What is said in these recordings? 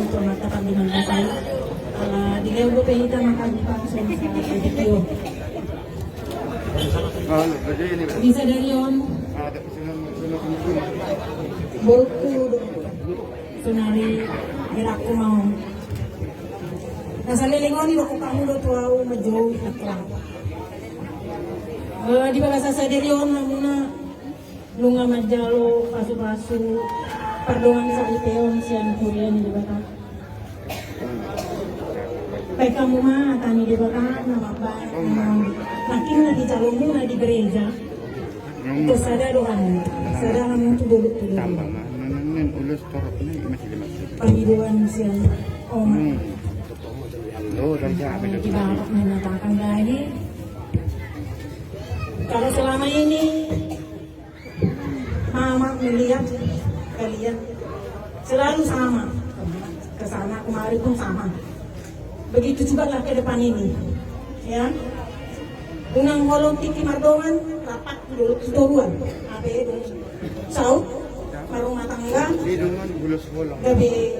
pematakan di mana saya di leo pehita makan di paksa sa video bisa dari yon bolku sunari gerak ko mau nasa lilingon ni ko kamu do tuau majo iklan di bahasa sa dari yon muna lunga majalo pasu-pasu perdongan sa iteon siyan Korean di bata baik kamu mah tani di bata nama baik makin na di calon mo na di gereja itu sada doan sada namun tu dulu ulos torok ni masih panggiluan siyan dan siapa di bawah menatakan lagi kalau selama ini mama melihat kalian selalu sama, kesana kemari pun sama. Begitu juga lah ke depan ini, ya. Unang holong tiki mardongan, rapat dulu turuan, apa itu? Saud, marung matangga, gabi,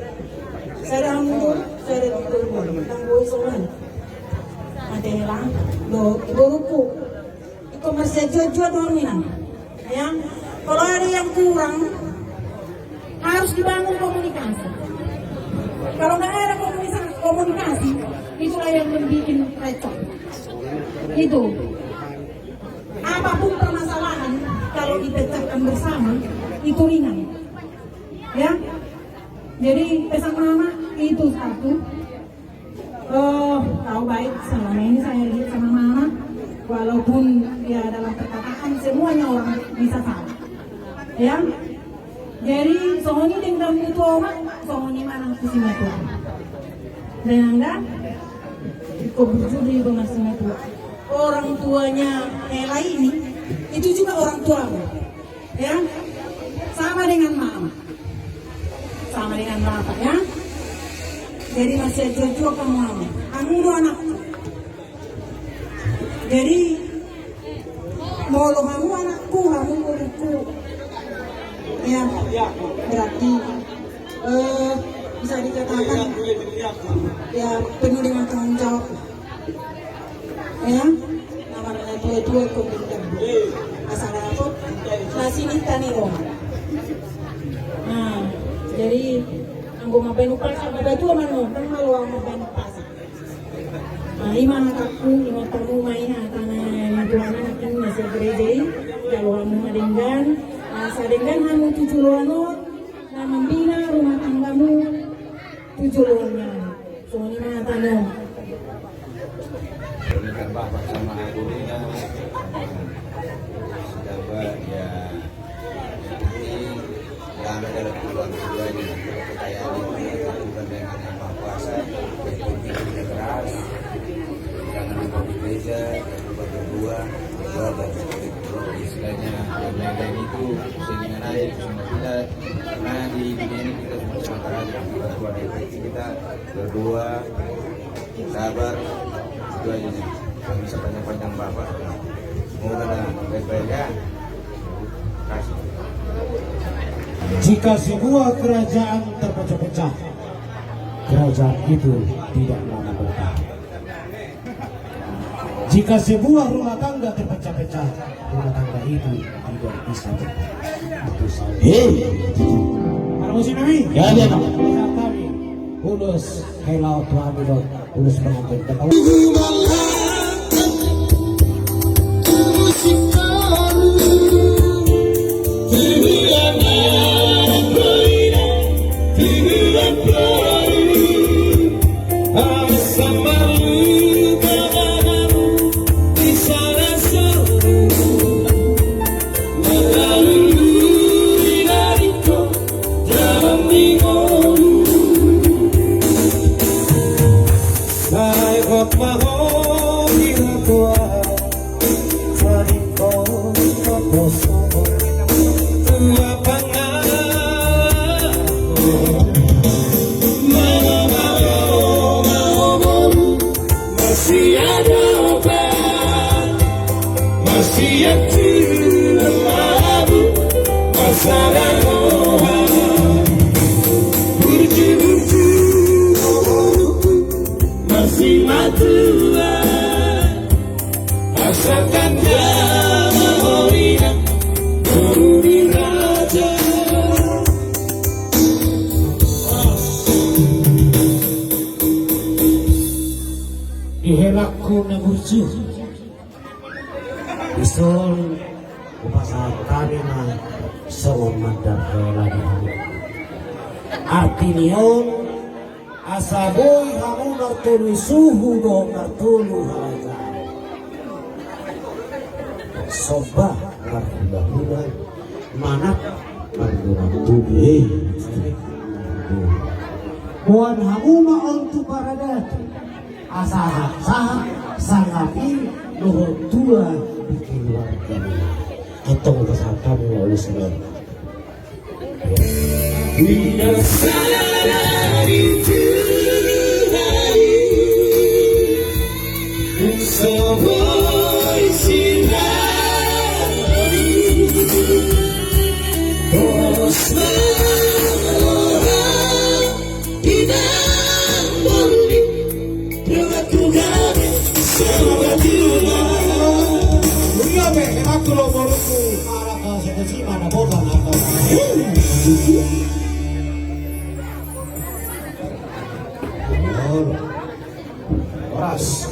sedang mundur, sedang turun, tangguh soran. Ada lang, do buruku, itu masih jujur dominan, ya. Kalau ada yang kurang, harus dibangun komunikasi. Kalau nggak ada komunikasi, itulah yang membuat recok. Itu. Apapun permasalahan, kalau dipecahkan bersama, itu ringan. Ya. Jadi pesan mama itu satu. Tahu baik selama ini saya lihat sama mama, walaupun ya dalam perkataan semuanya orang bisa salah. Ya, jadi soalnya dengan itu orang, soalnya mana kusim itu, dan anda, kau bujur di rumah itu, orang tuanya Ella ini, itu juga orang tua, ya, sama dengan mama, sama dengan bapak, ya, jadi masih jujur kamu mama, kamu dua anak, jadi mau lo kamu anakku, kamu muridku. Ya, berarti bisa dikatakan ya penuh dengan tanggung jawab. Ya, namanya tua-tua komunitas. Asal apa? Masih di Taniro. Nah, jadi anggo maben upal sama batu mano, kan malu ang maben pas. Nah, lima anakku, lima tamu main tanah tuanan kan masih gereja, kalau kamu madenggan Sadenggan kamu 7 lono na membina rumah tanggamu 7 lono. Soalnya mana tanah. Berikan bapak sama ibunya, sahabat ya. Ini kami dalam keluarga ini kekayaan ini bukan dengan yang kuasa, berpolitik tidak keras, jangan lupa di gereja, jangan lupa berdoa dan istilahnya yang lain itu sehingga naik semua kita karena di dunia ini kita semua sementara aja berdoa kita berdua sabar itu aja yang bisa panjang-panjang bapak semoga baik-baik ya kasih. Jika sebuah kerajaan terpecah-pecah, kerajaan itu tidak lama bertahan. Jika sebuah rumah tangga terpecah-pecah, rumah tangga itu tidak bisa bertahan. Para musim kami, ya dia nak. Kami, ulus helau Tuhan itu, ulus pengantin ketawa. Ihelakku na burju. Isun upasahan kami na sa umadar lagi kami. Arti niyon, asaboy hamu nartulu suhu do nartulu halaga. Soba narhula-hula manak narhula tubi. Buan hamu maon tu paradat. Asahat-sahat sangapi luhur tua bikin luar kami. Atau upasahan kami oleh sebenarnya. Dari Tuhan sebuah sinari terus orang tidak boleh melakukan sebuah Tuhan. Uriabe, aku lo baruku arah ke sekoci mana bodoh atau Horas.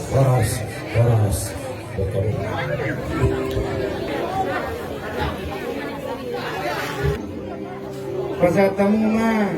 Pasal tamu mah